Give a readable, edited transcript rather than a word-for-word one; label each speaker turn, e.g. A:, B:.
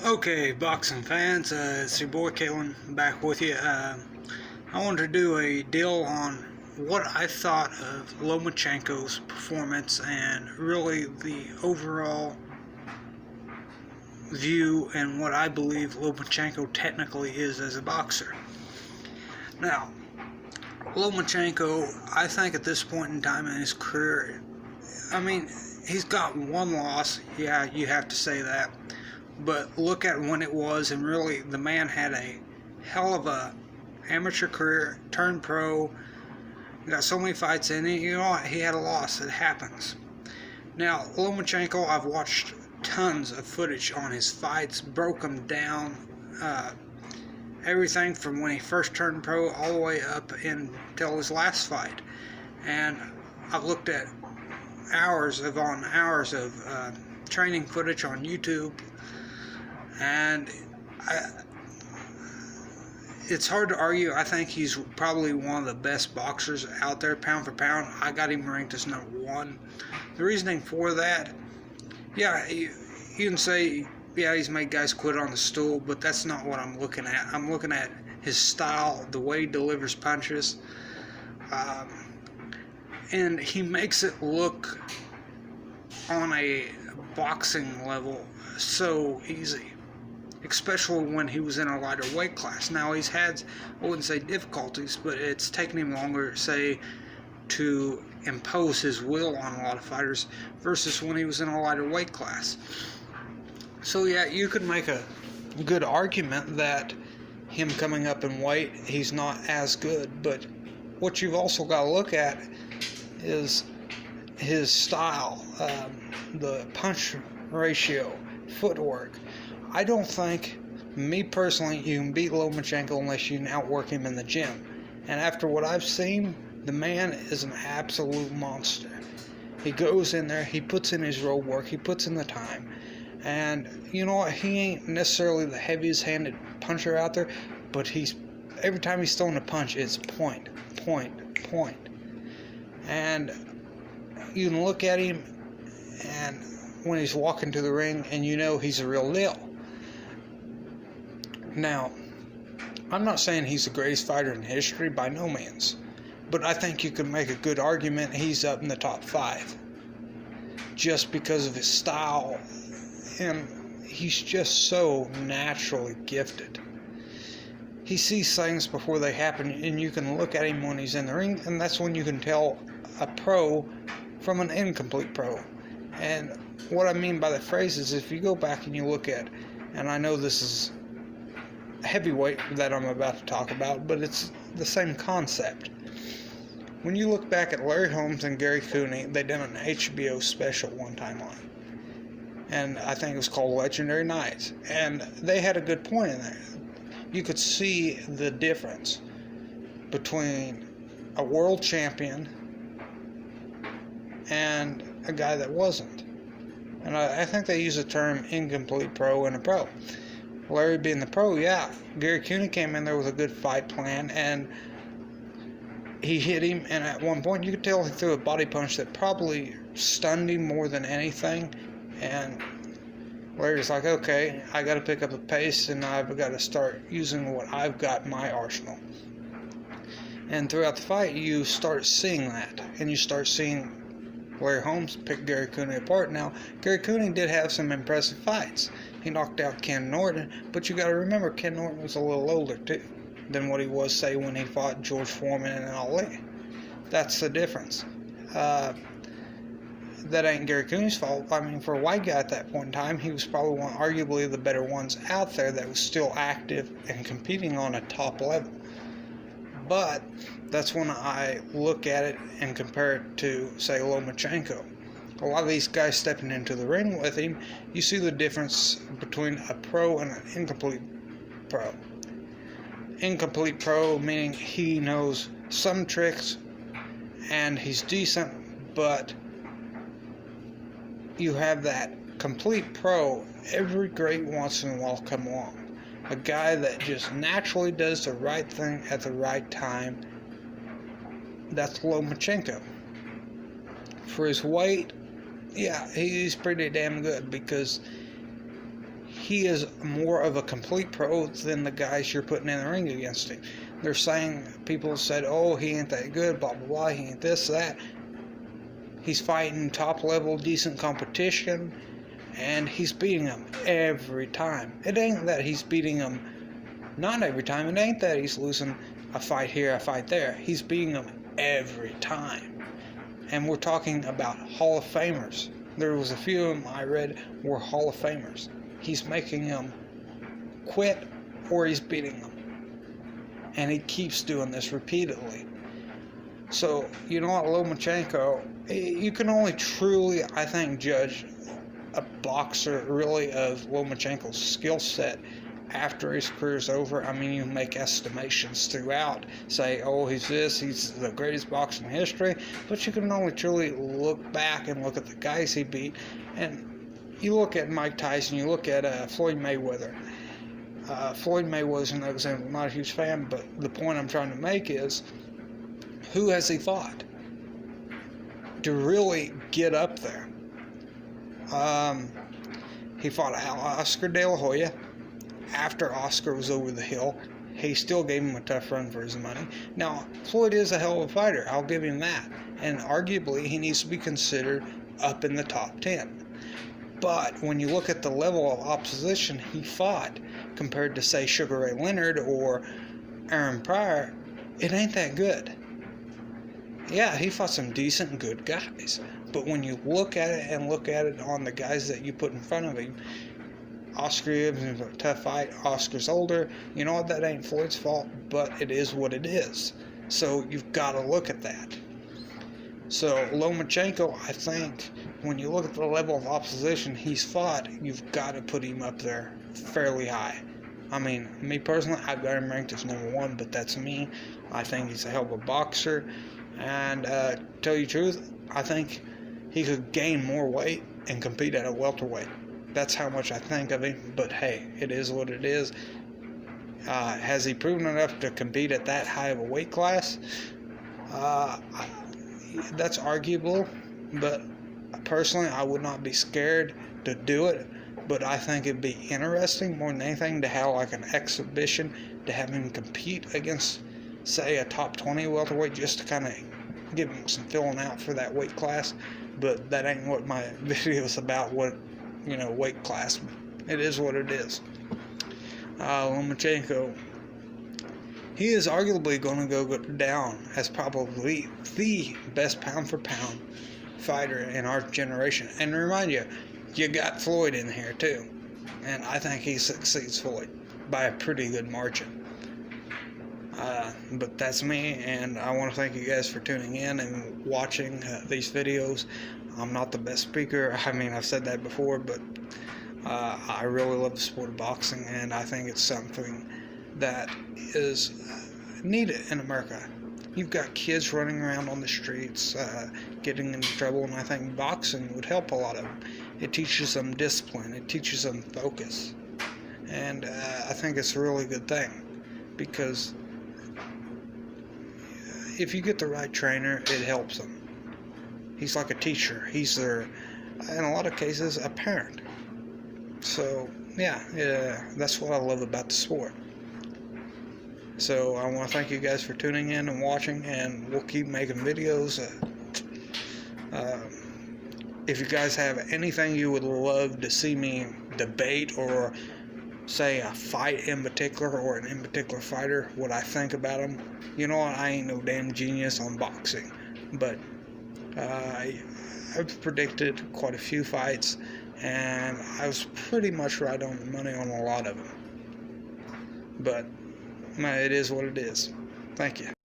A: Okay, boxing fans, it's your boy Kalen back with you. I wanted to do a deal on what I thought of Lomachenko's performance and really the overall view and what I believe Lomachenko technically is as a boxer. Now, Lomachenko, I think at this point in time in his career, he's got one loss. Yeah, you have to say that. But look at when it was, and really the man had a hell of a amateur career, turned pro, got so many fights in it. You know what? He had a loss. It happens. Now, Lomachenko, I've watched tons of footage on his fights, broke them down, everything from when he first turned pro all the way up until his last fight. And I've looked at hours of training footage on YouTube. And it's hard to argue. I think he's probably one of the best boxers out there, pound for pound. I got him ranked as number one. The reasoning for that, yeah, you can say, yeah, he's made guys quit on the stool, but that's not what I'm looking at. I'm looking at his style, the way he delivers punches, and he makes it look on a boxing level so easy, especially when he was in a lighter weight class. Now, he's had, I wouldn't say difficulties, but it's taken him longer, say, to impose his will on a lot of fighters versus when he was in a lighter weight class. So, yeah, you could make a good argument that him coming up in weight, he's not as good. But what you've also got to look at is his style, the punch ratio, footwork. I don't think, me personally, you can beat Lomachenko unless you can outwork him in the gym. And after what I've seen, the man is an absolute monster. He goes in there, he puts in his road work, he puts in the time. And you know what, he ain't necessarily the heaviest handed puncher out there, but every time he's throwing a punch, it's point. And you can look at him and when he's walking to the ring and you know he's a real deal. Now, I'm not saying he's the greatest fighter in history, by no means, but I think you can make a good argument he's up in the top 5 just because of his style, and he's just so naturally gifted. He sees things before they happen, and you can look at him when he's in the ring, and that's when you can tell a pro from an incomplete pro. And what I mean by the phrase is, if you go back and you look at, and I know this is heavyweight that I'm about to talk about, but it's the same concept. When you look back at Larry Holmes and Gary Cooney, they did an HBO special one time on, and I think it was called Legendary Nights, and they had a good point in there. You could see the difference between a world champion and a guy that wasn't. And I think they use the term incomplete pro and a pro. Larry being the pro, yeah. Gary Cooney came in there with a good fight plan, and he hit him, and at one point you could tell he threw a body punch that probably stunned him more than anything. And Larry's like, okay, I got to pick up the pace, and I've got to start using what I've got in my arsenal. And throughout the fight, you start seeing that, and you start seeing Larry Holmes picked Gary Cooney apart. Now, Gary Cooney did have some impressive fights. He knocked out Ken Norton, but you got to remember Ken Norton was a little older too than what he was, say, when he fought George Foreman and Ali. That's the difference. That ain't Gary Cooney's fault. I mean, for a white guy at that point in time, he was probably arguably the better ones out there that was still active and competing on a top level. But that's when I look at it and compare it to, say, Lomachenko. A lot of these guys stepping into the ring with him, you see the difference between a pro and an incomplete pro. Incomplete pro meaning he knows some tricks and he's decent, but you have that complete pro every great once in a while come along. A guy that just naturally does the right thing at the right time. That's Lomachenko. For his weight, yeah, he's pretty damn good because he is more of a complete pro than the guys you're putting in the ring against him. They're saying, people said, oh, he ain't that good, blah, blah, blah, he ain't this, that. He's fighting top-level, decent competition, and he's beating them every time. It ain't that he's beating them not every time. It ain't that he's losing a fight here, a fight there. He's beating them every time. And we're talking about Hall of Famers. There was a few of them I read were Hall of Famers. He's making them quit, or he's beating them. And he keeps doing this repeatedly. So, you know what, Lomachenko, you can only truly, I think, judge a boxer really of Lomachenko's skill set after his career's over. I mean, you make estimations throughout, say, oh, he's this, he's the greatest boxer in history, but you can only truly look back and look at the guys he beat. And you look at Mike Tyson, you look at Floyd Mayweather. Floyd Mayweather's an example. I'm not a huge fan, but the point I'm trying to make is, who has he fought to really get up there? He fought Oscar De La Hoya. After Oscar was over the hill, he still gave him a tough run for his money. Now, Floyd is a hell of a fighter. I'll give him that. And arguably, he needs to be considered up in the top 10. But when you look at the level of opposition he fought compared to, say, Sugar Ray Leonard or Aaron Pryor, it ain't that good. Yeah, he fought some decent and good guys. But when you look at it and look at it on the guys that you put in front of him, Oscar gives him a tough fight. Oscar's older. You know what? That ain't Floyd's fault, but it is what it is. So you've got to look at that. So Lomachenko, I think, when you look at the level of opposition he's fought, you've got to put him up there fairly high. I mean, me personally, I've got him ranked as number 1, but that's me. I think he's a hell of a boxer. And tell you the truth, I think he could gain more weight and compete at a welterweight. That's how much I think of him. But hey, it is what it is. Has he proven enough to compete at that high of a weight class? That's arguable. But personally, I would not be scared to do it. But I think it'd be interesting more than anything to have like an exhibition, to have him compete against, say, a top 20 welterweight, just to kind of give him some filling out for that weight class. But that ain't what my video is about, what, weight class. It is what it is. Lomachenko, he is arguably going to go down as probably the best pound-for-pound fighter in our generation. And to remind you, you got Floyd in here too. And I think he succeeds Floyd by a pretty good margin. But that's me, and I want to thank you guys for tuning in and watching these videos. I'm not the best speaker. I mean, I've said that before, but I really love the sport of boxing, and I think it's something that is needed in America. You've got kids running around on the streets, getting into trouble, and I think boxing would help a lot of them. It teaches them discipline. It teaches them focus. And I think it's a really good thing, because if you get the right trainer, it helps them. He's like a teacher. He's their, in a lot of cases, a parent. So, yeah, that's what I love about the sport. So I want to thank you guys for tuning in and watching, and we'll keep making videos. If you guys have anything you would love to see me debate, or say a fight in particular, or an in particular fighter, what I think about them, you know what, I ain't no damn genius on boxing, but I've predicted quite a few fights, and I was pretty much right on the money on a lot of them. But it is what it is. Thank you.